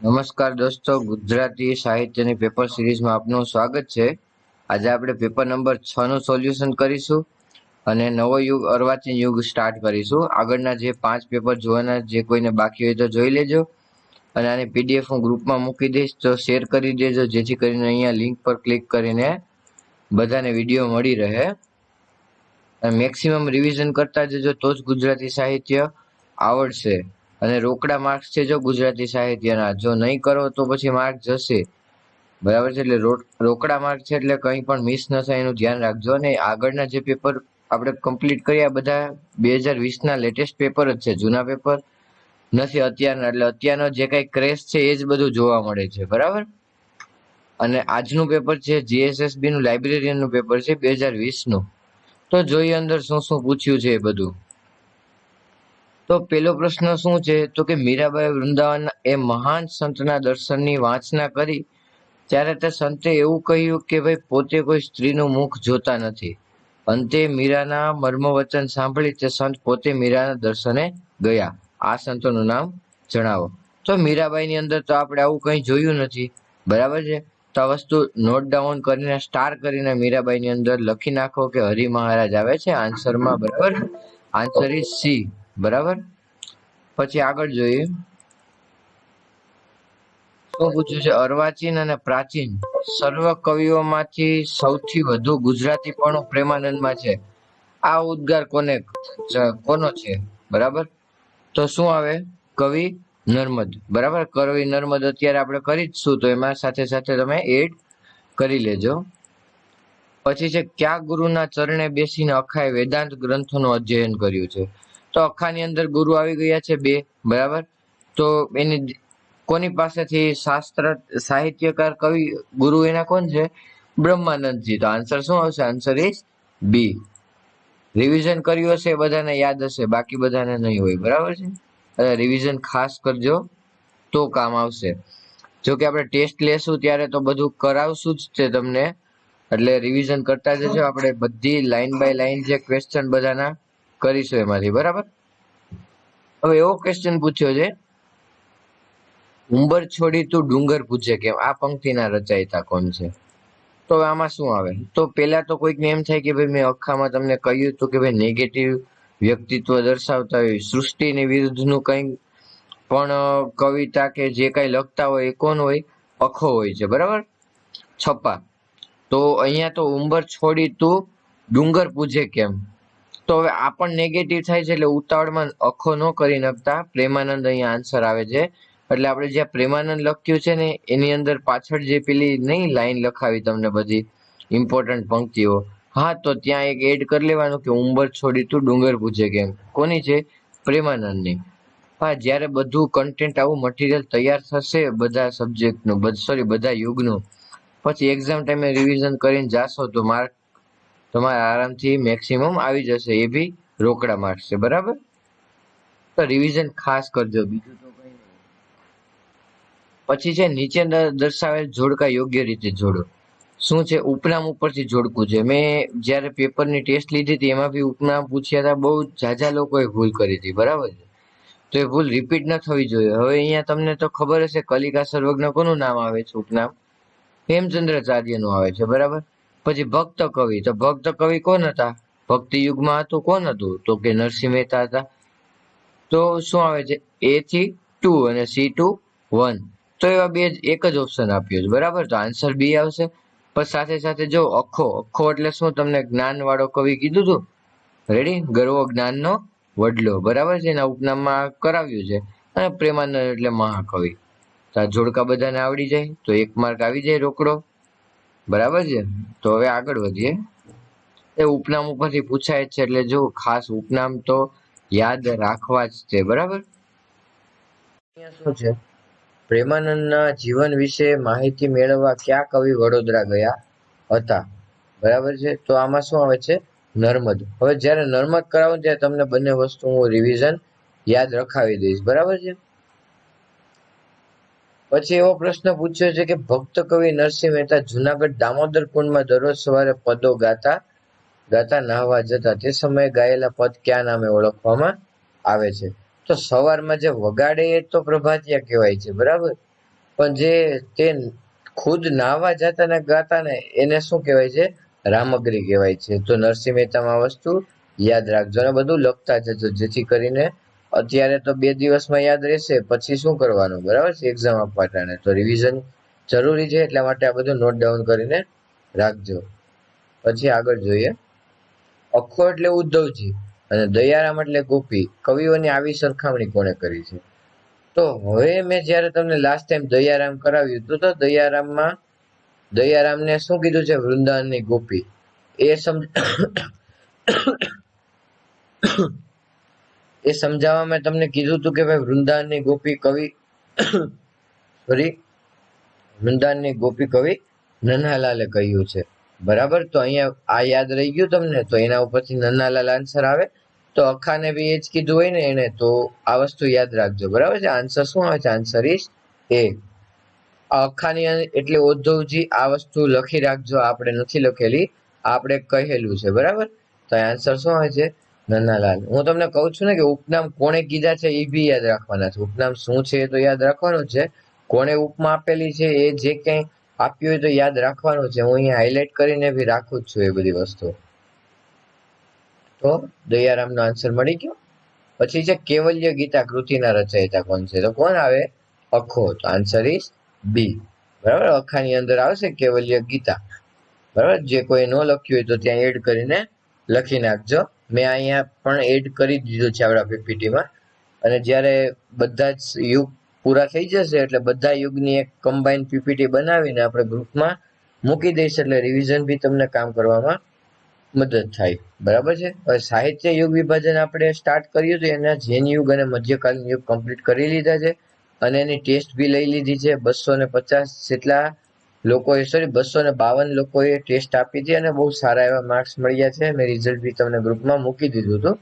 નમસ્કાર દોસ્તો, ગુજરાતી સાહિત્યની પેપર સિરીઝમાં આપનું સ્વાગત છે. આજે આપણે પેપર નંબર 6 નું સોલ્યુશન કરીશું અને નવો યુગ અર્વાચીન યુગ સ્ટાર્ટ કરીશું. આગળના જે 5 પેપર જોવાના જે કોઈને બાકી હોય તો જોઈ લેજો અને આની પીડીએફ હું ગ્રુપમાં મૂકી દઈશ, તો શેર કરી દેજો જેથી કરીને અહીંયા લિંક પર ક્લિક કરીને બધાને વિડીયો મળી રહે. મેક્સિમમ રિવિઝન કરતા જજો તો જ ગુજરાતી સાહિત્ય આવડશે. અને રોકડા માર્ક્સ છે જો ગુજરાતી સાહિત્યના, જો નહીં કરો તો પછી માર્ક જશે, બરાબર છે. એટલે રોકડા માર્ક છે એટલે કંઈ પણ મિસ ન થાય એનું ધ્યાન રાખજો. અને આગળના જે પેપર આપણે કમ્પ્લીટ કર્યા બધા 2020ના લેટેસ્ટ પેપર જ છે, જૂના પેપર નથી અત્યારના. એટલે અત્યારનો જે કઈ ક્રેશ છે એ જ બધું જોવા મળે છે, બરાબર. અને આજનું પેપર છે જીએસએસબી નું લાઇબ્રેરિયનનું પેપર છે 2020નું. તો જોઈએ અંદર શું શું પૂછ્યું છે એ બધું. તો પેલો પ્રશ્ન શું છે, તો કે મીરાબાઈ વૃંદાવન એ મહાન સંતના દર્શનની વાંચના કરી ત્યારે તે સંતે એવું કહ્યું કે ભાઈ પોતે કોઈ સ્ત્રીનું મુખ જોતા નથી. અંતે મીરાના મર્મ વચન સાંભળી તે સંત પોતે મીરાના દર્શને ગયા. આ સંતોનું નામ જણાવો. તો મીરાબાઈની અંદર તો આપણે આવું કંઈ જોયું નથી, બરાબર છે. તો આ વસ્તુ નોટ ડાઉન કરીને સ્ટાર કરીને મીરાબાઈની અંદર લખી નાખો કે હરિ મહારાજ આવે છે આન્સરમાં, બરાબર. આન્સર ઇઝ સી, બરાબર. પછી આગળ જોઈએ શું પૂછ્યું છે. અર્વાચીન અને પ્રાચીન સર્વ કવિઓમાંથી સૌથી વધુ ગુજરાતીપણું પ્રેમાનંદમાં છે. આ ઉદ્ગાર કોનો છે, બરાબર. તો શું આવે, કવિ નર્મદ, બરાબર. કવિ નર્મદ અત્યારે આપણે કરી જ છું, તો એમાં સાથે સાથે તમે એડ કરી લેજો. પછી છે કયા ગુરુના ચરણે બેસીને અખાએ વેદાંત ગ્રંથોનું અધ્યયન કર્યું છે. તો અખાની અંદર ગુરુ આવી ગયા છે 2, બરાબર. તો એની કોની પાસેથી શાસ્ત્ર સાહિત્યકાર કવિ ગુરુ એના કોણ છે, બ્રહ્માનંદજી. તો આન્સર શું આવશે, આન્સર ઇઝ બી. રિવિઝન કર્યું હશે બધાને યાદ હશે, બાકી બધાને નહીં હોય, બરાબર છે. રિવિઝન ખાસ કરજો તો કામ આવશે. જો કે આપણે ટેસ્ટ લેશું ત્યારે તો બધું કરાવશું જ છે તમને, એટલે રિવિઝન કરતા જજો. આપણે બધી લાઈન બાય લાઈન જે ક્વેશ્ચન બધાના કરીશું એમાંથી, બરાબર. હવે એવો ક્વેશ્ચન પૂછ્યો છે, ઉંબર છોડી તું ડુંગર પૂછે કેમ. આ પંક્તિના રચયિતા કોણ છે. તો આમાં શું આવે, તો પેલા તો કોઈકને એમ થાય કે ભાઈ મેં અખામાં તમને કહ્યું હતું કે ભાઈ નેગેટિવ વ્યક્તિત્વ દર્શાવતા હોય, સૃષ્ટિની વિરુદ્ધનું કંઈ પણ કવિતા કે જે કઈ લખતા હોય એ કોણ હોય, અખો હોય છે, બરાબર, છપ્પા. તો અહીંયા તો ઉંબર છોડી તું ડુંગર પૂજે કેમ. તો હવે આ પણ નેગેટિવ થાય છે, એટલે ઉતાવળમાં અખો ન કરી નાખતા પ્રેમાનંદ અહીંયા આન્સર આવે છે. એટલે આપણે જ્યાં પ્રેમાનંદ લખ્યું છે ને એની અંદર પાછળ જે પેલી નહીં લાઈન લખાવી તમને બધી ઇમ્પોર્ટન્ટ પંક્તિઓ, હા, તો ત્યાં એક એડ કરી લેવાનું કે ઉંબર છોડી તું ડુંગર પૂજે કેમ. કોની છે, પ્રેમાનંદની. હા, જ્યારે બધું કન્ટેન્ટ આવું મટીરિયલ તૈયાર થશે બધા સબ્જેક્ટનું, બધા યુગનું, પછી એક્ઝામ ટાઈમે રિવિઝન કરીને જાશો તો માર્ક તમારા આરામથી મેક્સિમમ આવી જશે. એ બી રોકડા માર્ક્સ છે, બરાબર. તો રિવિઝન ખાસ કરજો, બીજું તો કંઈ નહીં. પછી છે નીચે દર્શાવેલ જોડકા યોગ્ય રીતે જોડો. શું છે, ઉપનામ ઉપરથી જોડકું છે. મેં જ્યારે પેપરની ટેસ્ટ લીધી હતી એમાં બી ઉપનામ પૂછ્યા હતા, બહુ ઝાઝા લોકોએ ભૂલ કરી હતી, બરાબર છે. તો એ ભૂલ રિપીટ ન થવી જોઈએ. હવે અહીંયા તમને તો ખબર હશે કલિકા સર્વજ્ઞ કોનું નામ આવે છે ઉપનામ, હેમચંદ્રાચાર્યનું આવે છે, બરાબર. પછી ભક્ત કવિ, તો ભક્ત કવિ કોણ હતા, ભક્તિ યુગમાં હતું, કોણ હતું, તો કે નરસિંહ મહેતા હતા. તો શું આવે છે, A થી 2 અને C to 1. તો એવા બે એક જ ઓપ્શન આપ્યો છે, બરાબર. તો આન્સર બી આવશે. પણ સાથે સાથે જો અખો એટલે શું, તમને જ્ઞાન વાળો કવિ કીધું હતું, રેડી, ગર્વ જ્ઞાનનો વડલો, બરાબર છે, એના ઉપનામમાં કરાવ્યું છે. અને પ્રેમાનંદ એટલે મહાકવિ. તો આ જોડકા બધાને આવડી જાય તો 1 માર્ક આવી જાય રોકડો, બરાબર છે. તો હવે આગળ વધીએ. એ ઉપનામ ઉપરથી પૂછાય છે, એટલે જો ખાસ ઉપનામ તો યાદ રાખવા જ છે, બરાબર. અહીંયા શું છે, પ્રેમાનંદના જીવન વિશે માહિતી મેળવવા કયા કવિ વડોદરા ગયા હતા, બરાબર છે. તો આમાં શું આવે છે, નર્મદ. હવે જ્યારે નર્મદ કરાવું ત્યારે તમને બંને વસ્તુ હું રિવિઝન યાદ રખાવી દઈશ, બરાબર છે. પછી એવો પ્રશ્ન પૂછ્યો છે કે ભક્ત કવિ નરસિંહ મહેતા જુનાગઢ દામોદર કુંડમાં દરરોજ સવારે પદો ગાતા નહાવા જતા. તે સમયે ગાયેલા પદ કયા નામે ઓળખવામાં આવે છે. તો સવારમાં જે વગાડે એ તો પ્રભાતિયા કહેવાય છે, બરાબર. પણ જે તે ખુદ નાહવા જતા ને ગાતા ને એને શું કહેવાય છે? રામગરી કહેવાય છે. તો નરસિંહ મહેતામાં આ વસ્તુ યાદ રાખજો અને બધું લખતા જજો, જેથી કરીને અત્યારે તો 2 દિવસમાં યાદ રહેશે, પછી શું કરવાનું, બરાબર છે? એક્ઝામ આપવા ટાણે તો રિવિઝન જરૂરી છે, એટલા માટે આ બધું નોટ ડાઉન કરીને રાખજો. પછી આગળ જોઈએ. અખો એટલે ઉદ્ધવજી અને દયારામ એટલે ગોપી. કવિઓની આવી સરખામણી કોણે કરી છે? તો હવે મેં જ્યારે તમને લાસ્ટ ટાઈમ દયારામ કરાવ્યું હતું, તો દયારામને શું કીધું છે? વૃંદાવનની ગોપી. એ સમજાવવા મેં તમને કીધું હતું કે ભાઈ વૃંદાવનની ગોપી કવિ વૃંદાવનની ગોપી કવિ નન્હાલાલે કહ્યું છે, બરાબર? તો અહીંયા આ યાદ રહી ગયું તમને, તો એના ઉપરથી નન્હાલાલ આન્સર આવે. તો અખાને બી એ જ કીધું હોય ને એને, તો આ વસ્તુ યાદ રાખજો, બરાબર છે? આન્સર શું આવે છે? આન્સર ઇઝ એ. અખાની એટલે ઉદ્ધવજી, આ વસ્તુ લખી રાખજો, આપણે નથી લખેલી, આપણે કહેલું છે, બરાબર? તો આન્સર શું આવે છે? નન્હાલાલ. હું તમને કહું છું ને કે ઉપનામ કોણે કીધા છે એ બી યાદ રાખવાના છે. ઉપનામ શું છે એ તો યાદ રાખવાનું છે. કોણે ઉપમા આપેલી છે એ જે કંઈ આપ્યું હોય તો યાદ રાખવાનું છે. હું અહીંયા હાઇલાઇટ કરીને બી રાખું જ છું એ બધી વસ્તુ. તો દયારામનો આન્સર મળી ગયો. પછી છે કેવલ્ય ગીતા કૃતિના રચયિતા કોણ છે? તો કોણ આવે? અખો. તો આન્સર ઇઝ બી. બરાબર? અખાની અંદર આવશે કેવલ્ય ગીતા. બરાબર? જે કોઈ ન લખ્યું હોય તો ત્યાં એડ કરીને લખી નાખજો. મેં અહીંયા પણ એડ કરી દીધું છે આપણા પીપીટીમાં. અને જ્યારે બધા જ યુગ પૂરા થઈ જશે એટલે બધા યુગની એક કમ્બાઈન પીપીટી બનાવીને આપણે ગ્રુપમાં મૂકી દઈશ, એટલે રિવિઝન બી તમને કામ કરવામાં મદદ થાય, બરાબર છે? હવે સાહિત્ય યુગ વિભાજન આપણે સ્ટાર્ટ કર્યું હતું, એના જૈન યુગ અને મધ્યકાલીન યુગ કમ્પ્લીટ કરી લીધા છે અને એની ટેસ્ટ બી લઈ લીધી છે. 250 જેટલા લોકોએ, સોરી 252 લોકોએ ટેસ્ટ આપી હતી અને બહુ સારા એવા માર્ક્સ મળ્યા છે. મેં રિઝલ્ટ બી તમને ગ્રુપમાં મૂકી દીધું હતું.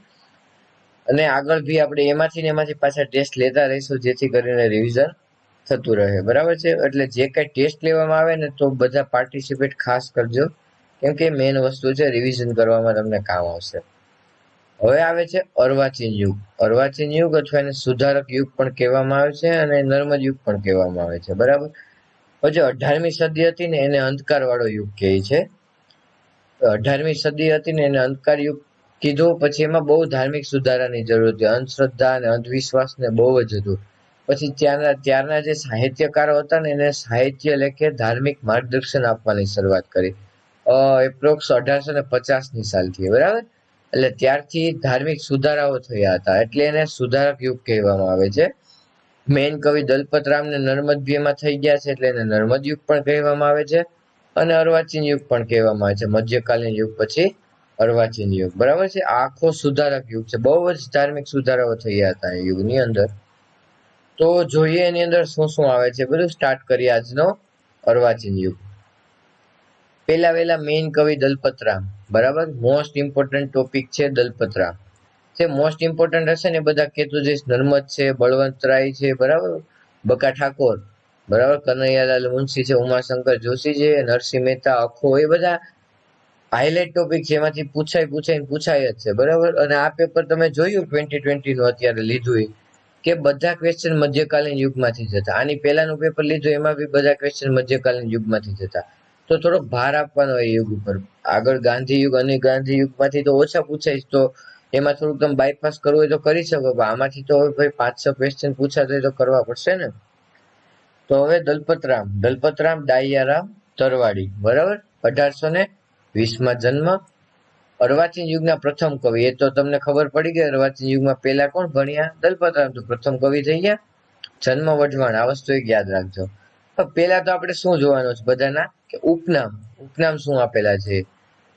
અને આગળ બી આપણે એમાંથી પાછા ટેસ્ટ લેતા રહીશું, જેથી કરીને રિવિઝન થતું રહે, બરાબર છે? એટલે જે કઈ ટેસ્ટ લેવામાં આવે ને તો બધા પાર્ટિસિપેટ ખાસ કરજો, કેમ કે મેઇન વસ્તુ છે, રિવિઝન કરવામાં તમને કામ આવશે. હવે આવે છે અર્વાચીન યુગ. અર્વાચીન યુગ અથવા એને સુધારક યુગ પણ કહેવામાં આવે છે અને નર્મદ યુગ પણ કહેવામાં આવે છે, બરાબર? પછી 18મી સદી હતી ને એને અંધકાર વાળો યુગ કહે છે. 18મી સદી હતી ને એને અંધકાર યુગ કીધું. પછી એમાં બહુ ધાર્મિક સુધારાની જરૂર હતી. અંધશ્રદ્ધા અને અંધવિશ્વાસ ને બહુ જ હતું. પછી ત્યારના જે સાહિત્યકારો હતા ને એને સાહિત્ય લેખે ધાર્મિક માર્ગદર્શન આપવાની શરૂઆત કરી. એપ્રોક્સ 1850ની સાલથી, બરાબર? એટલે ત્યારથી ધાર્મિક સુધારાઓ થયા હતા, એટલે એને સુધારક યુગ કહેવામાં આવે છે. મેઇન કવિ દલપતરામ ને નર્મદભીમાં થઈ ગયા છે, એટલે એને નર્મદ યુગ પણ કહેવામાં આવે છે અને અર્વાચીન યુગ પણ કહેવામાં આવે છે. મધ્યકાલીન યુગ પછી અર્વાચીન યુગ, બરાબર છે? આખો સુધારક યુગ છે. બહુ જ ધાર્મિક સુધારાઓ થયા હતા એ યુગની અંદર. તો જોઈએ એની અંદર શું શું આવે છે, બધું સ્ટાર્ટ કરીએ આજનો અર્વાચીન યુગ. પેલા મેઇન કવિ દલપતરામ, બરાબર? મોસ્ટ ઇમ્પોર્ટન્ટ ટોપિક છે દલપતરામ. જે મોસ્ટ ઇમ્પોર્ટન્ટ હશે ને બધા કહેતું જઈશ. નર્મદ છે, બળવંતરાય છે, બરાબર? બકા ઠાકોર, બરાબર? કનૈયાલાલ મુનશી છે, ઉમાશંકર જોશી છે, નરસિંહ મહેતા, અખો, એ બધા હાઇલાઇટ ટોપિક છે, એમાંથી પૂછાય જ છે, બરાબર? અને આ પેપર તમે જોયું 2020 નું અત્યારે લીધું કે બધા ક્વેશ્ચન મધ્યકાલીન યુગમાંથી જ હતા. આની પહેલાનું પેપર લીધું એમાં બી બધા ક્વેશ્ચન મધ્યકાલીન યુગમાંથી જ હતા. તો થોડોક ભાર આપવાનો એ યુગ ઉપર. આગળ ગાંધી યુગ અને ગાંધી યુગમાંથી તો ઓછા પૂછાય, તો એમાં થોડુંક તમે બાયપાસ કરવું હોય તો કરી શકો. આમાંથી તો ભાઈ 5-6 ક્વેશ્ચન પૂછાતા હોય તો કરવા પડશે ને. તો હવે દલપતરામ ડાહિયારામ તરવાડી, બરાબર? 1820માં જન્મ. અર્વાચીન યુગના પ્રથમ કવિ. એ તો તમને ખબર પડી ગઈ. અર્વાચીન યુગમાં પહેલા કોણ ભણ્યા? દલપતરામ તો પ્રથમ કવિ થઈ ગયા. જન્મ વઢવાણ, આ વસ્તુ એક યાદ રાખજો. પેલા તો આપણે શું જોવાનું છે બધાના, કે ઉપનામ શું આપેલા છે.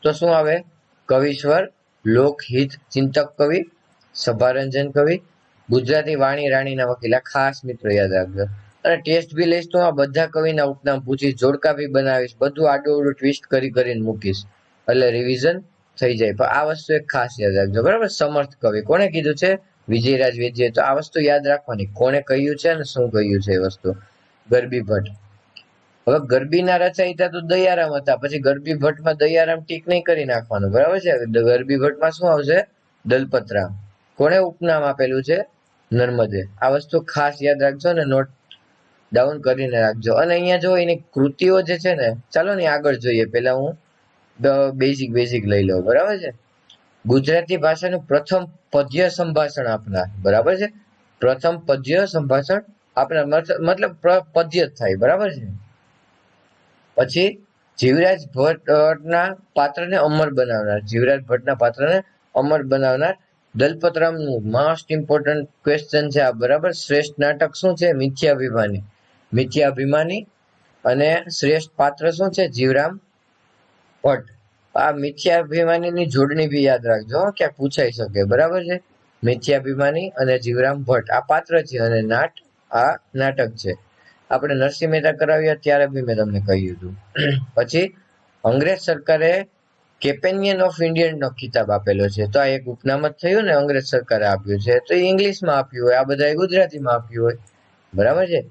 તો શું આવે? કવિશ્વર, લોકહિત ચિંતક કવિ, સભારંજન કવિ, ગુજરાતી વાણી રાણીના વકીલ. ખાસ મિત્રો યાદ રાખજો. અને ટેસ્ટ બી લઈશ તો આ બધા કવિના ઉપનામ પૂછીશ, જોડકા બી બનાવીશ, બધું આડું ટ્વિસ્ટ કરીને મૂકીશ, એટલે રિવિઝન થઈ જાય. પણ આ વસ્તુ એક ખાસ યાદ રાખજો, બરાબર? સમર્થ કવિ કોણે કીધું છે? વિજયરાજ વૈદ્ય. તો આ વસ્તુ યાદ રાખવાની, કોણે કહ્યું છે અને શું કહ્યું છે એ વસ્તુ. ગરબી ભટ્ટ. હવે ગરબીના રચયિતા તો દયારામ હતા. પછી ગરબી ભટ્ટમાં દયારામ ટીક નહીં કરી નાખવાનું, બરાબર છે? ગરબી ભટ્ટમાં શું આવશે? દલપતરામ. કોણે ઉપનામ આપેલું છે? નર્મદે. આ વસ્તુ ખાસ યાદ રાખજો ને નોટ ડાઉન કરીને રાખજો. અને અહીંયા જો એની કૃતિઓ જે છે ને, ચાલો ને આગળ જોઈએ. પેલા હું બેઝિક લઈ લઉં, બરાબર છે. ગુજરાતી ભાષાનું પ્રથમ પદ્ય સંભાષણ આપનાર, બરાબર છે. પ્રથમ પદ્ય સંભાષણ આપનાર મતલબ પદ્ય જ થાય, બરાબર છે. પછી જીવરાજ ભટ્ટના પાત્રને અમર બનાવનાર, જીવરાજ ભટ્ટના પાત્રને અમર બનાવનાર દલપતરામનું મોસ્ટ ઇમ્પોર્ટન્ટ ક્વેશ્ચન છે આ, બરાબર. શ્રેષ્ઠ નાટક શું છે? મિથ્યાભિમાની. મિથ્યાભિમાની. અને શ્રેષ્ઠ પાત્ર શું છે? જીવરામ ભટ્ટ. આ મિથ્યાભિમાનીની જોડણી બી યાદ રાખજો, ક્યાંક પૂછાઈ શકે, બરાબર છે. મિથ્યાભિમાની અને જીવરામ ભટ્ટ આ પાત્ર છે, અને આ નાટક છે. આપણે નરસિંહ મહેતા કરાવ્યા ત્યારે બી મેં તમને કહ્યું હતું. પછી અંગ્રેજ સરકારે કેપેનિયન ઓફ ઇન્ડિયન નો ખિતાબ આપેલો છે. તો આ એક ઉપનામ જ થયું ને, અંગ્રેજ સરકારે આપ્યું છે. તો એ ઇંગ્લિશમાં આપ્યું હોય, આ બધા ગુજરાતીમાં આપ્યું હોય, બરાબર છે.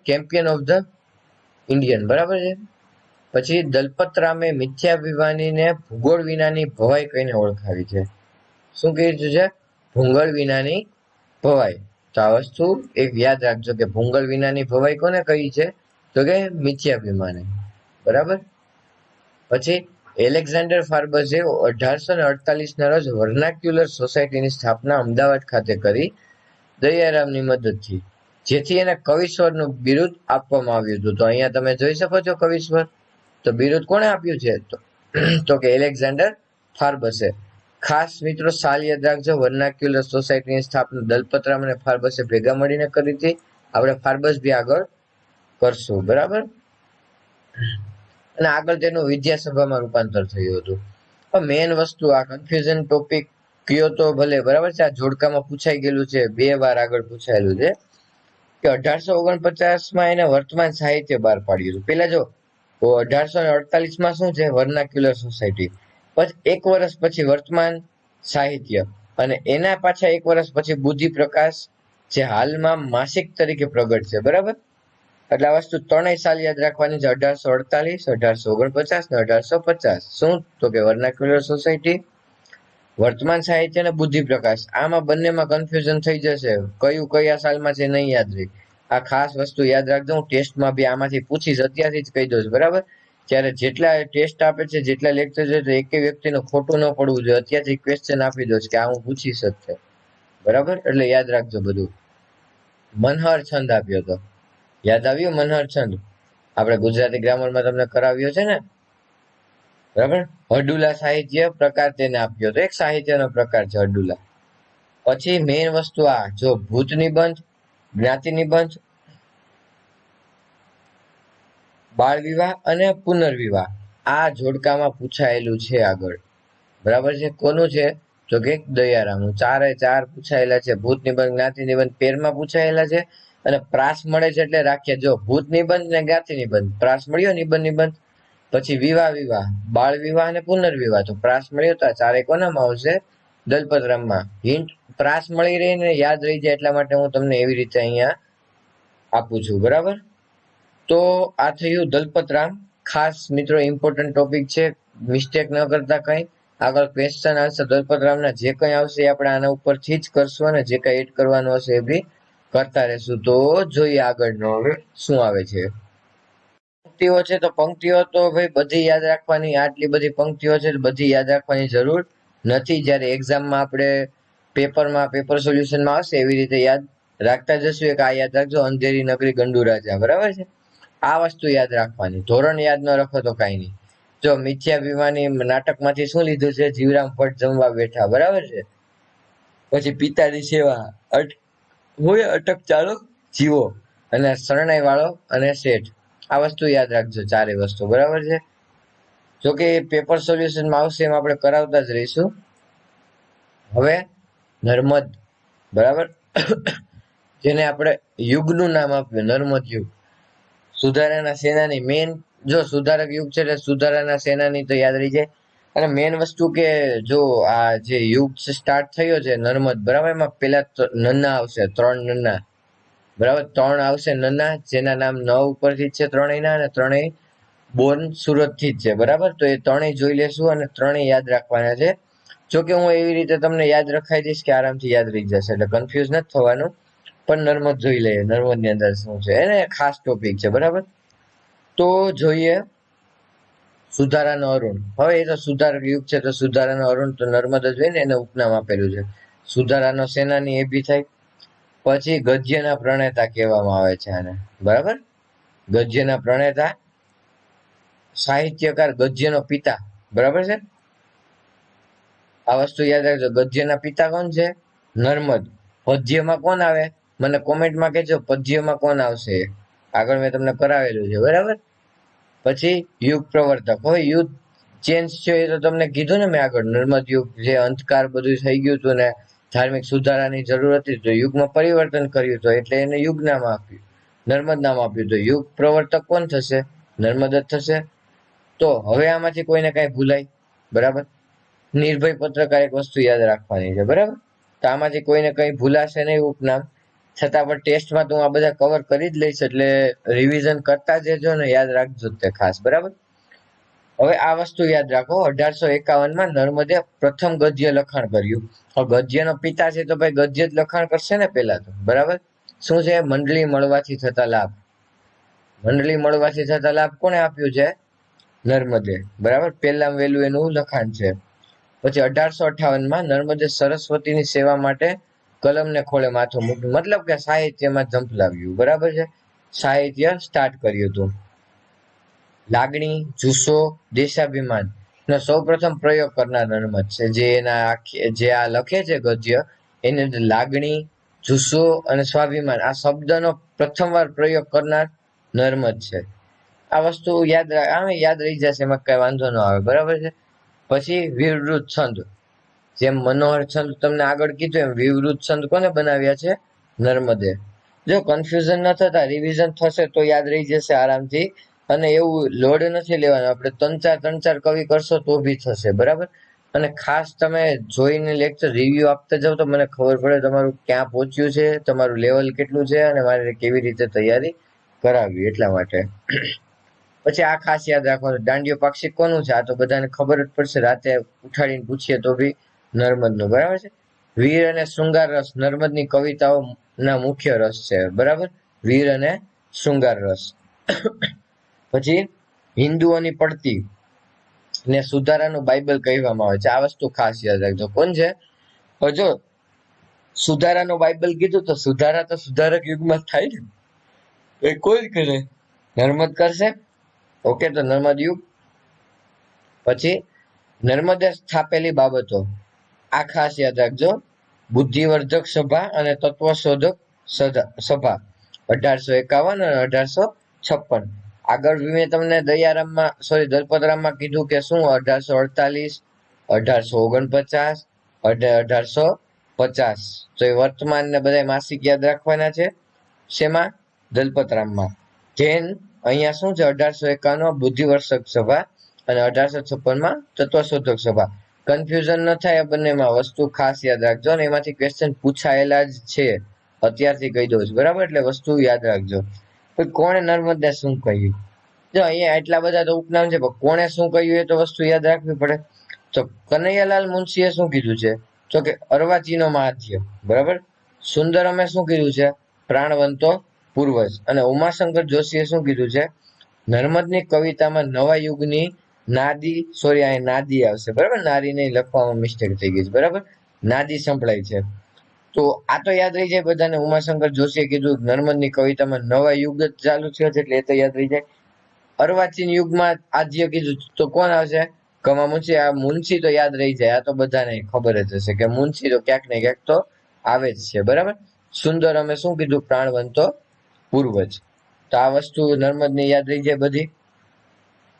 કેમ્પિયન ઓફ ધ ઇન્ડિયન, બરાબર છે. પછી દલપતરામે મિથ્યાભિમાનીને ભૂગોળ વિનાની ભવાઈ કહીને ઓળખાવી છે. શું કીધું છે? ભૂગોળ વિનાની ભવાઈ. તો આ વસ્તુ એક યાદ રાખજો કે ભૂગોળ વિનાની ભવાઈ કોને કહી છે? તો કે મિથ્યાભિમાની, બરાબર. પછી એલેક્ઝાન્ડર ફાર્બસે 1848 ના રોજ વર્નાક્યુલર સોસાયટીની સ્થાપના અમદાવાદ ખાતે કરી, દયારામની મદદથી, જેથી એને કવિશ્વરનું બિરુદ આપવામાં આવ્યું હતું. તો અહીંયા તમે જોઈ શકો છો કવિશ્વર. તો બિરુદ કોણે આપ્યું છે? તો કે એલેક્ઝાન્ડર ફાર્બસે. ખાસ મિત્રો સાલ યાદ રાખજો, વર્નાક્યુલર સોસાયટીની સ્થાપના દલપતરામ અને ફાર્બસે ભેગા મળીને કરી હતી. આપણે ફાર્બસ બી આગળ કરશું, બરાબર. અને આગળ તેનું વિદ્યાસભામાં રૂપાંતર થયું હતું. મેન વસ્તુ આ કન્ફ્યુઝન ટોપિક કયો તો ભલે, બરાબર છે. આ જોડકામાં પૂછાઈ ગયેલું છે, 2 વાર આગળ પૂછાયેલું છે કે 1849 માં એને વર્તમાન સાહિત્ય બહાર પાડ્યું હતું. પેલા જો 1848 માં શું છે? Vernacular society. પછી 1 વર્ષ પછી વર્તમાન સાહિત્ય, અને એના પાછા 1 વર્ષ પછી બુદ્ધિ પ્રકાશ, જે હાલમાં માસિક તરીકે પ્રગટ છે, બરાબર. એટલે આ વસ્તુ ત્રણેય સાલ યાદ રાખવાની છે: 1848, 1849 ને 1850. શું? તો કે વર્નાક્યુલર સોસાયટી, વર્તમાન સાહિત્ય અને બુદ્ધિ પ્રકાશ. આમાં બંનેમાં કન્ફ્યુઝન થઈ જશે, કયું કયા સાલમાં છે નહીં યાદ રહી. આ ખાસ વસ્તુ યાદ રાખજો. હું ટેસ્ટમાં બી આમાંથી પૂછીશ, અત્યારથી જ કહી દઉં, બરાબર. ત્યારે જેટલા ટેસ્ટ આપે છે, જેટલા લેક્ચર છે, એક વ્યક્તિનું ખોટું ન પડવું જોઈએ. અત્યારથી ક્વેશ્ચન આપી દો કે આ હું પૂછી શકશે, બરાબર. એટલે યાદ રાખજો બધું. મનહર છંદ આપ્યો હતો, યાદ આવ્યું? મનહર છંદ આપણે ગુજરાતી ગ્રામરમાં તમને કરાવ્યો છે ને, બરાબર. હડુલા સાહિત્ય પ્રકાર તેને આપ્યો હતો, એક સાહિત્યનો પ્રકાર છે હડુલા. પછી મેઇન વસ્તુ આ જો ભૂત નિબંધ, જ્ઞાતિ નિબંધ, બાળ વિવાહ અને પુનર્વિવાહ આ જોડકામાં પૂછાયેલું છે આગળ, બરાબર છે. કોનું છે? તો કે દયારામનું. 4 પૂછાયેલા છે. ભૂત નિબંધ, જ્ઞાતિ નિબંધ પેરમાં પૂછાયેલા છે, અને પ્રાસ મળે છે એટલે રાખીએ. જો ભૂત નિબંધ ને જ્ઞાતિ નિબંધ, પ્રાસ મળ્યો નિબંધ. પછી વિવાહ, બાળ વિવાહ અને પુનર્વિવાહ, તો પ્રાસ મળ્યો. તો 4 કોનામાં આવશે? દલપતરામમાં. હિન્ટ પ્રાસ મળી રહી ને યાદ રહી જાય, એટલા માટે હું તમને એવી રીતે અહીંયા આપું છું, બરાબર. તો આ થયું દલપતરામ. ખાસ મિત્રો ઇમ્પોર્ટન્ટ ટોપિક છે, મિસ્ટેક ન કરતા કઈ. આગળ ક્વેશ્ચન આન્સર દલપતરામના જે કઈ આવશે આપણે આના ઉપરથી જ કરશું, અને જે કઈ એડ કરવાનું હશે એ બી કરતા રહેશું. તો જોઈએ આગળનો હવે શું આવે છે. પંક્તિઓ છે, તો પંક્તિઓ તો ભાઈ બધી યાદ રાખવાની. આટલી બધી પંક્તિઓ છે, બધી યાદ રાખવાની જરૂર નથી. જ્યારે એક્ઝામમાં આપણે પેપર સોલ્યુશનમાં આવશે એવી રીતે યાદ રાખતા જશું. એક આ યાદ રાખજો, અંધેરી નગરી ગંડુ રાજા, બરાબર છે. આ વસ્તુ યાદ રાખવાની. ધોરણ યાદ ન રાખો તો કઈ નહીં. જો મિથ્યાભિમાની નાટકમાંથી શું લીધું છે? જીવરામ ભટ્ટ જમવા બેઠા, બરાબર છે. પછી પિતાની સેવા, અટક ચાલો જીવો, અને શરણાઈ વાળો અને શેઠ. આ વસ્તુ યાદ રાખજો, 4 વસ્તુ, બરાબર છે. જોકે પેપર સોલ્યુશનમાં આવશે એમ આપણે કરાવતા જ રહીશું. હવે નર્મદ, બરાબર, જેને આપણે યુગનું નામ આપ્યું, નર્મદ યુગ. સુધારાના સેનાની મેન, જો સુધારક યુગ છે એટલે સુધારાના સેનાની તો યાદ રહી જાય. અને મેન વસ્તુ કે જો આ જે યુગ સ્ટાર્ટ થયો છે નર્મદ, બરાબર, એમાં પેલા નન્ના આવશે, 3 નન્ના, બરાબર. 3 આવશે નન્ના, જેના નામ ન ઉપરથી જ છે ત્રણેયના, અને ત્રણેય બોર્ન સુરત થી જ છે, બરાબર. તો એ ત્રણેય જોઈ લેશું, અને ત્રણેય યાદ રાખવાના છે. જો કે હું એવી રીતે તમને યાદ રખાઈ દઈશ કે આરામથી યાદ રહી જશે, એટલે કન્ફ્યુઝ નથી થવાનું. પણ નર્મદ જોઈ લઈએ, નર્મદ ની અંદર શું છે, એને ખાસ ટોપિક છે, બરાબર. તો જોઈએ સુધારાનો અરુણ. હવે એ તો સુધારક યુગ છે, તો સુધારાનો અરુણ તો નર્મદ જ હોય ને, એને ઉપનામ આપેલું છે. સુધારાનો સેનાની એ બી થાય. પછી ગદ્યના પ્રણેતા કહેવામાં આવે છે આને, બરાબર. ગદ્યના પ્રણેતા, સાહિત્યકાર, ગદ્યનો પિતા, બરાબર છે. આ વસ્તુ યાદ રાખજો, ગદ્યના પિતા કોણ છે? નર્મદ. પદ્યમાં કોણ આવે? મને કોમેન્ટમાં કહેજો પદ્યમાં કોણ આવશે. આગળ મેં તમને કરાવેલું છે, બરાબર. પછી યુગ પ્રવર્તક. હવે યુગ ચેન્જ છે એ તો તમને કીધું ને મેં આગળ, નર્મદ યુગ જે અંધકાર બધું થઈ ગયું હતું ને ધાર્મિક સુધારાની જરૂર હતી, તો યુગમાં પરિવર્તન કર્યું હતું, એટલે એને યુગ નામ આપ્યું, નર્મદ નામ આપ્યું. તો યુગ પ્રવર્તક કોણ થશે? નર્મદ જ થશે. તો હવે આમાંથી કોઈને કઈ ભૂલાય? બરાબર. નિર્ભય પત્રકાર એક વસ્તુ યાદ રાખવાની છે, બરાબર. તો આમાંથી કોઈને કઈ ભૂલાશે નહીં ઉપનામ. છતાં પણ ટેસ્ટમાં તો હું આ બધા કવર કરી જ લઈશ, એટલે રિવિઝન કરતા જજો ને યાદ રાખજો તે ખાસ, બરાબર. હવે આ વસ્તુ યાદ રાખો, 1851 માં નર્મદે પ્રથમ ગદ્ય લખાણ કર્યું. ગદ્યનો પિતા છે તો ભાઈ ગદ્ય જ લખાણ કરશે ને પેલા તો, બરાબર. શું છે? મંડળી મળવાથી થતા લાભ. મંડળી મળવાથી થતા લાભ કોને આપ્યું છે? નર્મદે, બરાબર. પેલામાં વહેલું એનું લખાણ છે. પછી 1858 માં નર્મદે સરસ્વતીની સેવા માટે કલમને ખોળે માથું મૂક્યું, મતલબ કે સાહિત્યમાં ઝંપલાવ્યું, બરાબર છે. સાહિત્ય સ્ટાર્ટ કર્યું હતું. લાગણી, જુસ્સો, દેશાભિમાન નો સૌ પ્રથમ પ્રયોગ કરનાર નર્મદ છે. જે આ લખે છે ગદ્ય, એની અંદર લાગણી, જુસ્સો અને સ્વાભિમાન આ શબ્દનો પ્રથમવાર પ્રયોગ કરનાર નર્મદ છે. આ વસ્તુ યાદ રહી જશે, એમાં કઈ વાંધો ન આવે, બરાબર છે. પછી વિવૃત છંદ, જેમ મનોહર છંદ તમને આગળ કીધું એમ વિવૃત છંદ કોને બનાવ્યા છે? નર્મદે. જો કન્ફ્યુઝન ન થતા રિવિઝન થશે તો યાદ રહી જશે આરામથી, અને એવું લોડ નથી લેવાનો. આપણે ત્રણ ચાર કવિ કરશો તો બી થશે, બરાબર. અને ખાસ તમે જોઈને લેક્ચર રિવ્યુ આપતા જાવ તો મને ખબર પડે તમારું ક્યાં પહોંચ્યું છે, તમારું લેવલ કેટલું છે, અને મારે કેવી રીતે તૈયારી કરાવવી, એટલા માટે. પછી આ ખાસ યાદ રાખવાનું, દાંડિયો પાક્ષિક કોનું છે? આ તો બધાને ખબર જ પડશે, રાતે ઉઠાડીને પૂછીએ તો બી નર્મદનું, બરાબર છે. વીર અને શૃંગાર રસ નર્મદની કવિતાઓ ના મુખ્ય રસ છે, બરાબર. વીર અને શૃંગાર રસ. પછી હિન્દુઓની પડતી ને સુધારાનું બાઇબલ કહેવામાં આવે છે. આ વસ્તુ ખાસ યાદ રાખજો. કોણ છે? જો સુધારાનું બાઇબલ કીધું તો સુધારા તો સુધારક યુગમાં થાય ને, એ કોઈ કરે? નર્મદ કરશે. ઓકે, તો નર્મદ યુગ. પછી નર્મદે સ્થાપેલી બાબતો, આ ખાસ યાદ રાખજો. બુદ્ધિવર્ધક સભા અને તત્વશોધક સભા 1851 અને 1856. આગળ મેં તમને દલપતરામમાં કીધું કે શું 1848, 1849, 1850. તો એ વર્તમાન ને બધા માસિક યાદ રાખવાના છે. શેમાં? દલપતરામમાં. જેન અહીંયા શું છે? 1851 બુદ્ધિવર્ધક સભા અને 1856 માં તત્વશોધક સભા. કન્ફ્યુઝન ન થાય બંનેમાં, વસ્તુ ખાસ યાદ રાખજો. અને એમાંથી ક્વેશ્ચન પૂછાયેલા જ છે, અત્યારથી કહી દઉં છું, બરાબર. એટલે વસ્તુ યાદ રાખજો. કોણે નર્મદને શું કહ્યું? જો અહીંયા એટલા બધા તો ઉપનામ છે, પણ કોણે શું કહ્યું એ તો વસ્તુ યાદ રાખવી પડે. તો કનૈયાલાલ મુનશીએ શું કીધું છે? તો કે અર્વાચીનો મહાધ્ય, બરાબર. સુંદરમે શું કીધું છે? પ્રાણવંતો પૂર્વજ. અને ઉમાશંકર જોશીએ શું કીધું છે? નર્મદની કવિતામાં નવા યુગની નાદી, સોરી અહીં નાદી આવશે, બરાબર. નારી નહીં, લખવામાં મિસ્ટેક થઈ ગઈ છે, બરાબર. નાદી સંભળાય છે. તો આ તો યાદ રહી જાય બધાને. ઉમાશંકર જોશીએ કીધું નર્મદની કવિતામાં નવા યુગ જ ચાલુ થયો છે, એટલે એ તો યાદ રહી જાય. અર્વાચીન યુગમાં આદ્ય કીધું તો કોણ આવશે? કમા મુનશી. આ મુનશી તો યાદ રહી જાય, આ તો બધાને ખબર જ હશે કે મુનશી તો ક્યાંક ને ક્યાંક તો આવે જ છે, બરાબર. સુંદર અમે શું કીધું? પ્રાણવંતો પૂર્વજ. તો આ વસ્તુ નર્મદની યાદ રહી જાય બધી.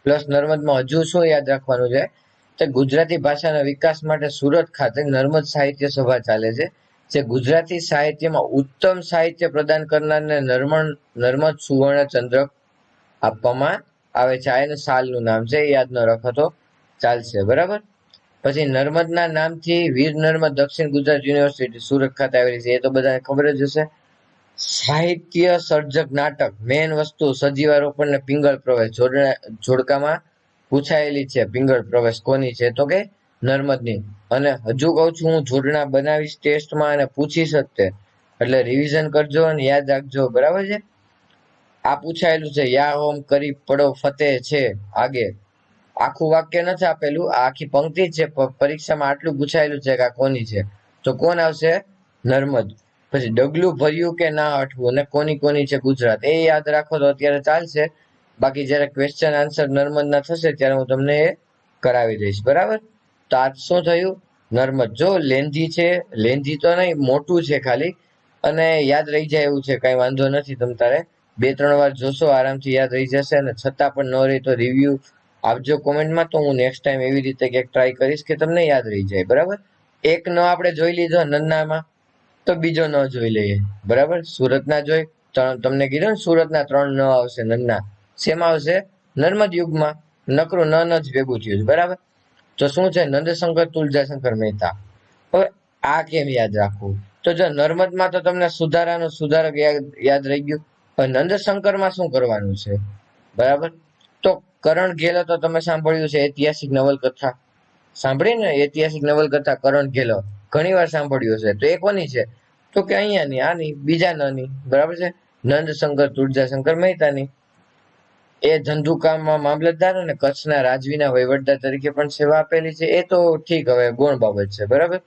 પ્લસ નર્મદમાં હજુ શું યાદ રાખવાનું છે? તો ગુજરાતી ભાષાના વિકાસ માટે સુરત ખાતે નર્મદ સાહિત્ય સભા ચાલે છે, જે ગુજરાતી સાહિત્યમાં ઉત્તમ સાહિત્ય પ્રદાન કરનારને નર્મદ સુવર્ણ ચંદ્રક આપવામાં આવે છે. આ એનું સાલનું નામ છે, યાદ ન રાખો તો ચાલશે, બરાબર. પછી નર્મદના નામથી વીર નર્મદ દક્ષિણ ગુજરાત યુનિવર્સિટી સુરત ખાતે આવેલી છે, એ તો બધાને ખબર જ હશે. સાહિત્ય સર્જક નાટક, મેન વસ્તુ સજીવારોપણ ને પિંગળ પ્રવેશ જોડકામાં પૂછાયેલી છે. પિંગળ પ્રવેશ કોની છે? તો કે નર્મદની. અને હજુ કહું છું, હું જોડણા બનાવીશ ટેસ્ટમાં અને પૂછી શકતે, એટલે રિવિઝન કરજો અને યાદ રાખજો, બરાબર છે. આ પૂછાયેલું છે, યા હોમ કરી પડો ફતેહ છે આગે. આખું વાક્ય નથી આપેલું, આ આખી પંક્તિ છે. પરીક્ષામાં આટલું પૂછાયેલું છે કે આ કોની છે, તો કોણ આવશે? નર્મદ. પછી ડગલું ભર્યું કે ના અટવું, અને કોની કોની છે ગુજરાત, એ યાદ રાખો તો અત્યારે ચાલશે. બાકી જયારે ક્વેશ્ચન આન્સર નર્મદના થશે ત્યારે હું તમને એ કરાવી દઈશ, બરાબર. તો આ શું થયું? નર્મદ. જો લેન્ધી છે, લેન્ધી તો નહીં, મોટું છે ખાલી, અને યાદ રહી જાય એવું છે, કઈ વાંધો નથી. તમ તારે 2-3 વાર જોશો આરામથી યાદ રહી જશે. અને છતાં પણ ન રહી તો રિવ્યુ આપજો કોમેન્ટમાં, તો હું નેક્સ્ટ ટાઈમ એવી રીતે ક્યાંક ટ્રાય કરીશ કે તમને યાદ રહી જાય, બરાબર. એક ન આપણે જોઈ લીધો નન્નામાં, તો બીજો ન જોઈ લઈએ, બરાબર. સુરતના જોઈ, તમને કીધું ને સુરતના 3 ન આવશે નન્ના. શેમાં આવશે? નર્મદ યુગમાં. નકરું ન જ ભેગું થયું છે, બરાબર. તો શું છે? નંદશંકર તુલજાશંકર મહેતા. હવે આ કેમ યાદ રાખવું? તો જો નર્મદમાં તો તમને સુધારાનું સુધારક યાદ રહી ગયું. હવે નંદશંકરમાં શું કરવાનું છે, બરાબર. તો કરણ ઘેલો તો તમે સાંભળ્યું છે, ઐતિહાસિક નવલકથા સાંભળી ને, ઐતિહાસિક નવલકથા કરણ ઘેલો ઘણી વાર સાંભળ્યું છે. તો એ કોની છે? તો કે અહીંયાની, આની, બીજા નની, બરાબર છે. નંદશંકર તુલજાશંકર મહેતાની. એ ધંધુકામમાં મામલતદાર અને કચ્છના રાજવીના વહીવટદાર તરીકે પણ સેવા આપેલી છે. એ તો ઠીક, હવે ગૌણ બાબત છે, બરાબર.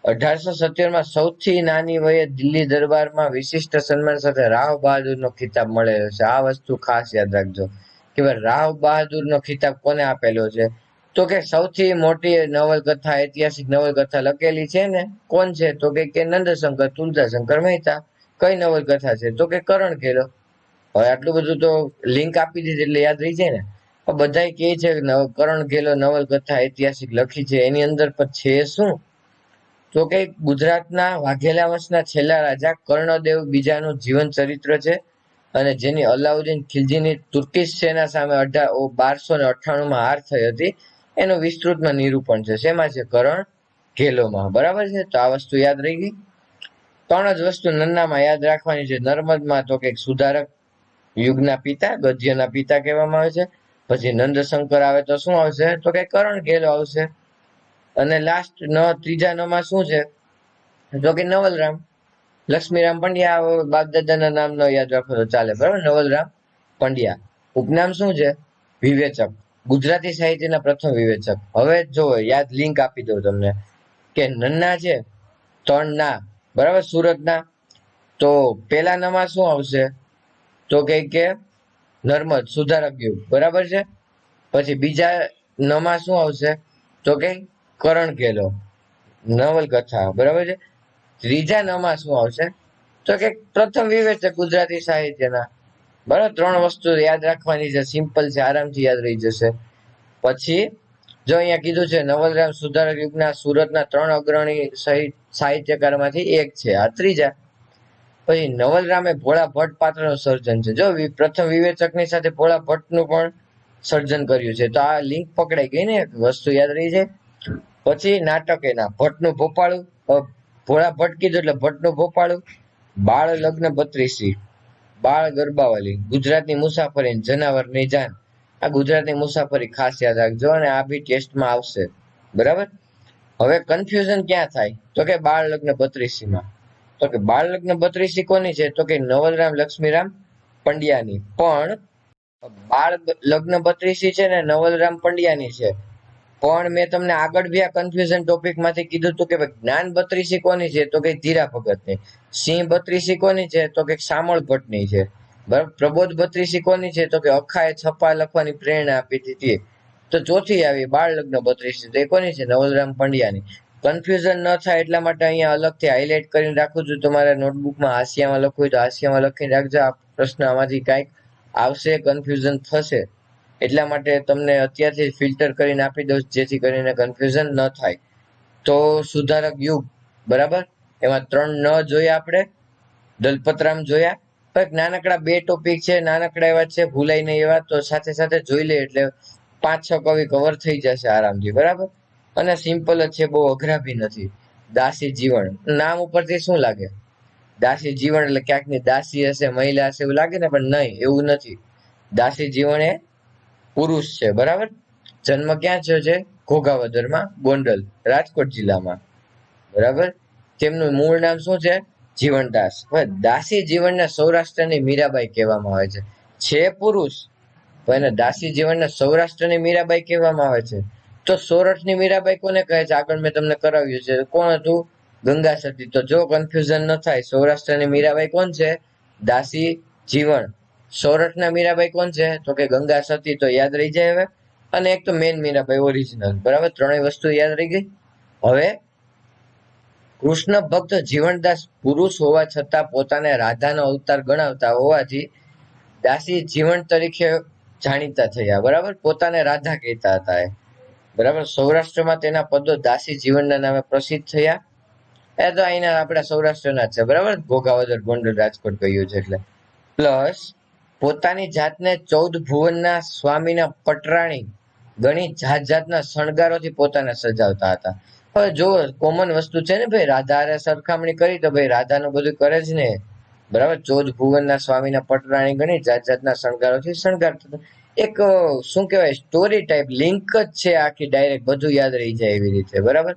1870માં સૌથી નાની વયે દિલ્હી દરબારમાં વિશિષ્ટ સન્માન સાથે રાવ બહાદુરનો ખિતાબ મળેલો છે. આ વસ્તુ ખાસ યાદ રાખજો કે ભાઈ રાવ બહાદુરનો ખિતાબ કોને આપેલો છે? તો કે સૌથી મોટી નવલકથા, ઐતિહાસિક નવલકથા લખેલી છે ને, કોણ છે? તો કે નંદશંકર તુલજાશંકર મહેતા. કઈ નવલકથા છે? તો કે કરણ ઘેલો. હવે આટલું બધું તો લિંક આપી દીધી એટલે યાદ રહી જાય ને. બધાય કહે છે કે કરણ ઘેલો નવલકથા ઐતિહાસિક લખી છે, એની અંદર પણ છે શું? તો કે ગુજરાતના વાઘેલા વંશના છેલ્લા રાજા કર્ણદેવ બીજાનું જીવન ચરિત્ર છે, અને જેની અલાઉદ્દીન ખિલજીની તુર્કીશ સેના સામે 1298માં હાર થઈ હતી, એનું વિસ્તૃતમાં નિરૂપણ છે. શેમાં છે? કરણ ઘેલોમાં, બરાબર છે. તો આ વસ્તુ યાદ રહી ગઈ. 3 જ વસ્તુ નન્નામાં યાદ રાખવાની છે. નર્મદમાં તો કે સુધારક યુગના પિતા, ગદ્યના પિતા કહેવામાં આવે છે. પછી નંદશંકર આવે તો શું આવશે? તો કે કરણ ઘેલો આવશે. અને લાસ્ટ ત્રીજા નમાં શું છે? તો કે નવલરામ લક્ષ્મીરામ પંડ્યા. બાપ દાદાના નામ ન યાદ રાખો તો ચાલે, બરાબર. નવલરામ પંડ્યા. ઉપનામ શું છે? વિવેચક. ગુજરાતી સાહિત્યના પ્રથમ વિવેચક. હવે જો યાદ લિંક આપી દઉં તમને કે નન્ના છે 3 ના, બરાબર, સુરતના. તો પેલા નામાં શું આવશે? તો કે નર્મદ સુધારક યુગ, બરાબર છે. પછી બીજા નમાં શું આવશે? તો કે કરણ ઘેલો નવલકથા, બરાબર છે. ત્રીજા નમાં શું આવશે? તો કે પ્રથમ વિવેચક ગુજરાતી સાહિત્યના, બરાબર. 3 વસ્તુ યાદ રાખવાની છે, સિમ્પલ છે, આરામથી યાદ રહી જશે. પછી જો અહીંયા કીધું છે નવલરામ સુધારક યુગના સુરતના 3 અગ્રણી સાહિત્યકારમાંથી એક છે. આ ત્રીજા. પછી નવલરામે ભોળા ભટ્ટ પાત્રનું સર્જન છે. જો પ્રથમ વિવેચકની સાથે ભોળા ભટ્ટનું પણ સર્જન કર્યું છે. તો આ લિંક પકડાઈ ગઈ ને, વસ્તુ યાદ રહી જાય. પછી નાટક એના ભટ્ટનું ભોપાળું. ભોળા ભટ્ટ કીધું એટલે ભટ્ટનું ભોપાળું. બાળ લગ્ન 32, બાળ ગરબાવાલી, ગુજરાતની મુસાફરી, જનાવરની જાન. આ ગુજરાતની મુસાફરી ખાસ યાદ રાખજો, અને આ બી ટેસ્ટમાં આવશે, બરાબર. હવે કન્ફ્યુઝન ક્યાં થાય? તો કે બાળ લગ્ન 32માં. તો કે બાળ લગ્ન 32 કોની છે? તો કે નવલરામ લક્ષ્મીરામ પંડ્યાની. પણ બાળ લગ્ન 32 છે ને નવલરામ પંડ્યાની છે. પણ મેં તમને આગળ બી આ કન્ફ્યુઝન ટોપિક માંથી કીધું હતું કે જ્ઞાન 32 કોની છે? તો કે ધીરા ભગતની. સિંહ 32 કોની છે? તો કે શામળ ભટ્ટની છે. બરાબર. પ્રબોધ 32 કોની છે? તો કે અખાએ છપ્પા લખવાની પ્રેરણા આપી હતી. તો ચોથી આવી બાળ લગ્ન 32, તો એ કોની છે? નવલરામ પંડ્યાની. કન્ફ્યુઝન ન થાય એટલા માટે અહીંયા અલગથી હાઇલાઇટ કરીને રાખું છું. તમારે નોટબુકમાં હાંસિયામાં લખવું હોય તો હાંસિયામાં લખીને રાખજો. આ પ્રશ્ન આમાંથી કાંઈક આવશે, કન્ફ્યુઝન થશે, એટલા માટે તમને અત્યારથી ફિલ્ટર કરીને આપી દઉં, જેથી કરીને કન્ફ્યુઝન ન થાય. તો સુધારક યુગ, બરાબર, એમાં 3 ન જોયા આપણે, દલપતરામ જોયા. એક નાનકડા 2 ટોપિક છે, નાનકડા એવા છે, ભૂલાય નહીં એવા. તો સાથે સાથે જોઈ લે એટલે 5-6 કવિ કવર થઈ જશે આરામથી, બરાબર. અને સિમ્પલ જ છે, બહુ અઘરા બી નથી. દાસી જીવન, નામ ઉપરથી શું લાગે? દાસી જીવન એટલે ક્યાંકની દાસી હશે, મહિલા હશે એવું લાગે ને, પણ નહીં, એવું નથી. દાસી જીવન એ પુરુષ છે, બરાબર. જન્મ ક્યાં થયો છે? ઘોઘાવદરમાં, ગોંડલ, રાજકોટ જિલ્લામાં, બરાબર. તેમનું મૂળ નામ શું છે? જીવનદાસ. હવે દાસી જીવનને સૌરાષ્ટ્રની મીરાબાઈ કહેવામાં આવે છે પુરુષ તો એને દાસી જીવનને સૌરાષ્ટ્રની મીરાબાઈ કહેવામાં આવે છે. તો સોરઠની મીરાબાઈ કોને કહે છે? આગળ મેં તમને કરાવ્યું છે. કોણ હતું? ગંગા સતી. તો જો કન્ફ્યુઝન ન થાય, સૌરાષ્ટ્રની મીરાબાઈ કોણ છે? દાસી જીવન. સોરઠના મીરાબાઈ કોણ છે? તો કે ગંગા સતી. તો યાદ રહી જાય હવે. અને એક તો મેન મીરાબાઈ ઓરિજિનલ. બરાબર, ત્રણેય વસ્તુ યાદ રહી ગઈ. હવે કૃષ્ણ ભક્ત જીવનદાસ પુરુષ હોવા છતાં પોતાને રાધાનો અવતાર ગણાવતા હોવાથી દાસી જીવન તરીકે જાણીતા થયા. બરાબર, પોતાને રાધા કહેતા હતા એ. બરાબર, સૌરાષ્ટ્રમાં તેના પદો દાસી જીવનના નામે પ્રસિદ્ધ થયા. એ તો અહીંના આપણા સૌરાષ્ટ્રના જ છે. બરાબર, ઘોઘાવદર, ગોંડલ, રાજકોટ કહ્યું છે એટલે. પ્લસ પોતાની જાતને 14 ભુવનના સ્વામીના પટરાણી ગણી જાત જાતના શણગારોથી પોતાને સજાવતા હતા. હવે જો કોમન વસ્તુ છે ને ભાઈ, રાધા સરખામણી કરી તો ભાઈ રાધાનું બધું કરે જ ને. બરાબર, 14 ભુવનના સ્વામીના પટરાણી ગણી જાત જાતના શણગારોથી શણગારતા. એક શું કહેવાય, સ્ટોરી ટાઈપ લિંક જ છે આખી, ડાયરેક્ટ બધું યાદ રહી જાય એવી રીતે. બરાબર,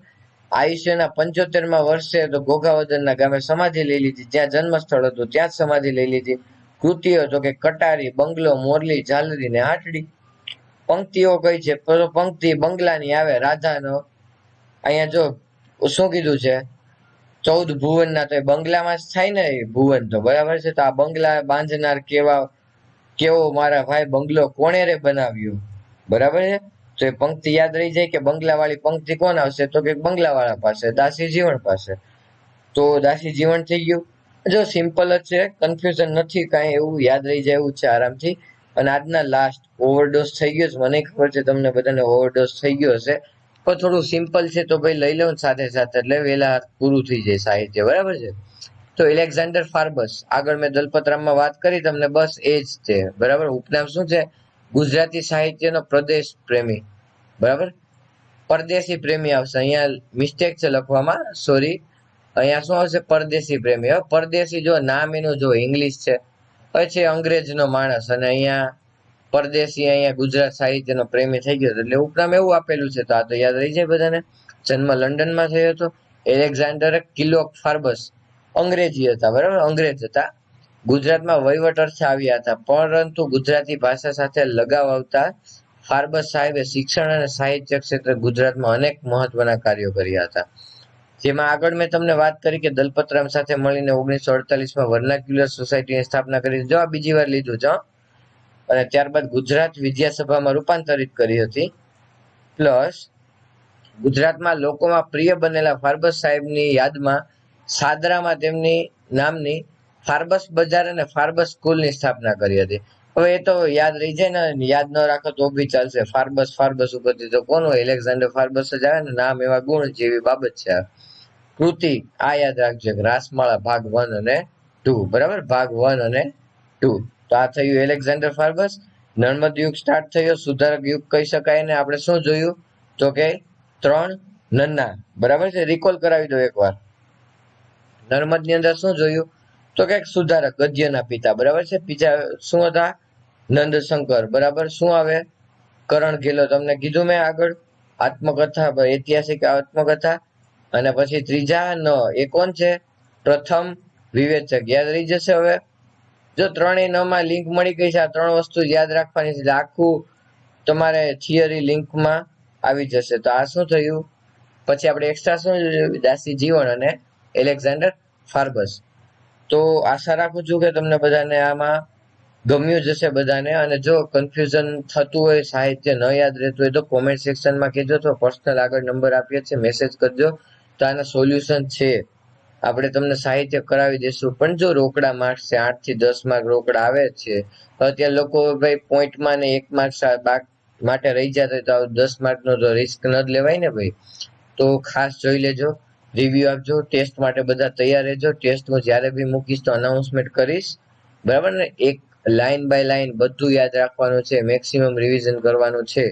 આયુષ્યના 75મા વર્ષે તો ઘોઘાવદરના ગામે સમાધિ લઈ લીધી. જ્યાં જન્મ સ્થળ હતું ત્યાં જ સમાધિ લઈ લીધી. કૃતિઓ તો કે કટારી, બંગલો, મોરલી, ઝાલરી ને હાટડી. પંક્તિઓ કઈ છે? પંક્તિ બંગલાની આવે રાધાનો. અહીંયા જો શું કીધું છે? 14 ભુવનના, તો એ બંગલામાં જ થાય ને ભુવન તો. બરાબર છે, તો આ બંગલા બાંધનાર કેવો મારા ભાઈ બંગલો કોણે રે બનાવ્યો? બરાબર છે, તો એ પંક્તિ યાદ રહી જાય કે બંગલા વાળી પંક્તિ કોણ આવશે? તો કે બંગલા વાળા પાસે, દાસી જીવન પાસે. તો દાસી જીવન થઈ ગયું. જો સિમ્પલ જ છે, કન્ફ્યુઝન નથી કાંઈ, એવું યાદ રહી જાય એવું છે આરામથી. અને આજના લાસ્ટ ઓવરડોઝ થઈ ગયો છે, મને ખબર છે તમને બધાને ઓવરડોઝ થઈ ગયો હશે, પણ થોડું સિમ્પલ છે તો ભાઈ લઈ લઉં સાથે સાથે, એટલે વહેલા પૂરું થઈ જાય સાહિત્ય. બરાબર છે. તો એલેક્ઝાન્ડર ફાર્બસ, આગળ મેં દલપતરામમાં વાત કરી તમને, બસ એ જ છે. બરાબર, ઉપનામ શું છે? ગુજરાતી સાહિત્યનો પ્રદેશ પ્રેમી. બરાબર, પરદેશી પ્રેમી આવશે, અહીંયા મિસ્ટેક છે લખવામાં, સોરી. અહીંયા શું આવશે? પરદેશી પ્રેમી. હવે પરદેશી જો નામ એનું જો ઇંગ્લિશ છે, પછી અંગ્રેજનો માણસ, અને અહીંયા પરદેશી, અહીંયા ગુજરાત સાહિત્યનો પ્રેમી થઈ ગયો. એટલે ઉપનામ એવું આપેલું છે, તો આ તો યાદ રહી જાય બધાને. જન્મ લંડનમાં થયો હતો. એલેક્ઝાન્ડર કિલોક ફાર્બસ અંગ્રેજી હતા. બરાબર, અંગ્રેજ હતા. ગુજરાતમાં વહીવટ અર્થે આવ્યા હતા, પરંતુ ગુજરાતી ભાષા સાથે લગાવ આવતા ફાર્બસ સાહેબે શિક્ષણ અને સાહિત્ય ક્ષેત્રે ગુજરાતમાં અનેક મહત્વના કાર્યો કર્યા હતા. જેમાં આગળ મેં તમને વાત કરી કે દલપતરામ સાથે મળીને 1948માં વર્નાક્યુલર સોસાયટીની સ્થાપના કરી. જો આ બીજી વાર લીધું છે. અને ત્યારબાદ ગુજરાત વિદ્યાસભામાં રૂપાંતરિત કરી હતી. પ્લસ ગુજરાતમાં લોકોમાં પ્રિય બનેલા ફાર્બસ સાહેબની યાદમાં સાદરામાં તેમની નામની ફાર્બસ બજાર અને ફાર્બસ સ્કૂલની સ્થાપના કરી હતી. હવે એ તો યાદ રહી જાય ને, યાદ ન રાખો તો બી ચાલશે. ફાર્બસ ઉપરથી તો કોણ હોય? એલેક્ઝાન્ડર ફાર્બસ જ આવે ને. નામ એવા ગુણ જેવી બાબત છે. કૃતિ આ યાદ રાખજો, રાસમાળા ભાગ 1 અને 2. બરાબર, ભાગ 1 અને 2. તો આ થયું એલેક્ઝાન્ડર ફાર્બસ. નર્મદ યુગ સ્ટાર્ટ થયો, સુધારક યુગ કહી શકાય ને. આપણે શું જોયું? તો કે 3 નન્ના. બરાબર છે, રિકોલ કરાવી દો એકવાર. નર્મદ ની અંદર શું જોયું? તો કે સુધારક, ગદ્યના પિતા. બરાબર છે. બીજા શું હતા? નંદશંકર. બરાબર, શું આવે? કરણ ઘેલો, તમને કીધું મેં આગળ. આત્મકથા, ઐતિહાસિક આત્મકથા. અને પછી ત્રીજા એ કોણ છે? પ્રથમ વિવેચક. યાદ રહી જશે હવે. જો ત્રણેય ન માં લિંક મળી ગઈ છે, આ 3 વસ્તુ યાદ રાખવાની છે, આખું તમારે થિયરી લિંકમાં આવી જશે. તો આ શું થયું? પછી આપણે એક્સ્ટ્રા શું? દાસી જીવન અને એલેક્ઝાન્ડર ફાર્બસ. તો આશા રાખું છું કે તમને બધાને આમાં ગમ્યું જશે બધાને. અને જો કન્ફ્યુઝન થતું હોય, સાહિત્ય ન યાદ રહેતું હોય, તો કોમેન્ટ સેક્શનમાં કહેજો, તો પર્સનલ આગળ નંબર આપીએ છીએ, મેસેજ કરજો. તો આના સોલ્યુશન છે, આપણે તમને સાહિત્ય કરાવી દેશું. પણ જો રોકડા માર્ક્સ છે, 8 થી 10 માર્ક રોકડા આવે છે. અત્યારે લોકો ભાઈ પોઈન્ટમાં ને 1 માર્ક માટે રહી જતા હોય, તો 10 માર્કનો તો રિસ્ક ન જ લેવાય ને ભાઈ. તો ખાસ જોઈ લેજો, રિવ્યુ આપજો. ટેસ્ટ માટે બધા તૈયાર રહેજો. ટેસ્ટ હું જ્યારે બી મૂકીશ તો અનાઉન્સમેન્ટ કરીશ. બરાબર ને? એક લાઈન બાય લાઈન બધું યાદ રાખવાનું છે, મેક્સિમમ રિવિઝન કરવાનું છે.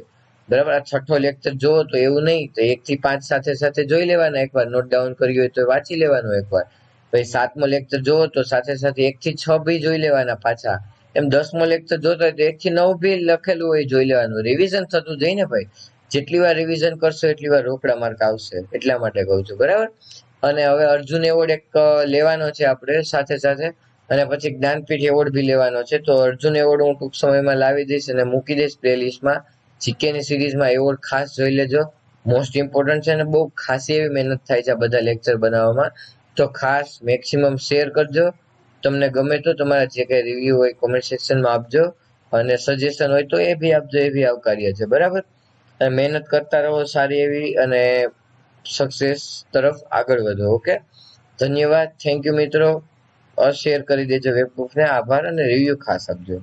બરાબર, આ 6થો લેક્ચર જોવો તો એવું નહીં, તો 1 થી 5 સાથે સાથે જોઈ લેવાના. એકવાર નોટ ડાઉન કર્યું હોય તો વાંચી લેવાનું એકવાર. પછી 7મો લેક્ચર જોવો તો સાથે સાથે 1 થી 6 બી જોઈ લેવાના પાછા. એમ 10મો લેક્ચર જોતો હોય તો 1 થી 9 બી લખેલું હોય જોઈ લેવાનું. રિવિઝન થતું જાય ને ભાઈ. જેટલી વાર રિવિઝન કરશો એટલી વાર રોકડા માર્ક આવશે, એટલા માટે કહું છું. બરાબર, અને હવે અર્જુન એવોર્ડ એક લેવાનો છે આપણે સાથે સાથે, અને પછી જ્ઞાનપીઠ એવોર્ડ બી લેવાનો છે. તો અર્જુન એવોર્ડ હું ટૂંક સમયમાં લાવી દઈશ અને મૂકી દઈશ પ્લેલિસ્ટમાં. જીકેની સિરીઝમાં એવોર્ડ ખાસ જોઈ લેજો, મોસ્ટ ઇમ્પોર્ટન્ટ છે અને બહુ ખાસી એવી મહેનત થાય છે આ બધા લેક્ચર બનાવવામાં. તો ખાસ મેક્સિમમ શેર કરજો. તમને ગમે તો તમારા જે કઈ રિવ્યુ હોય કોમેન્ટ સેક્શનમાં આપજો, અને સજેશન હોય તો એ બી આપજો, એ બી આવકાર્ય છે. બરાબર, અને મહેનત કરતા રહો સારી એવી, અને સક્સેસ તરફ આગળ વધો. ઓકે, ધન્યવાદ, થેન્ક યુ મિત્રો. શેર કરી દેજો વેબબુકને. આભાર, અને રિવ્યુ ખાસ આપજો.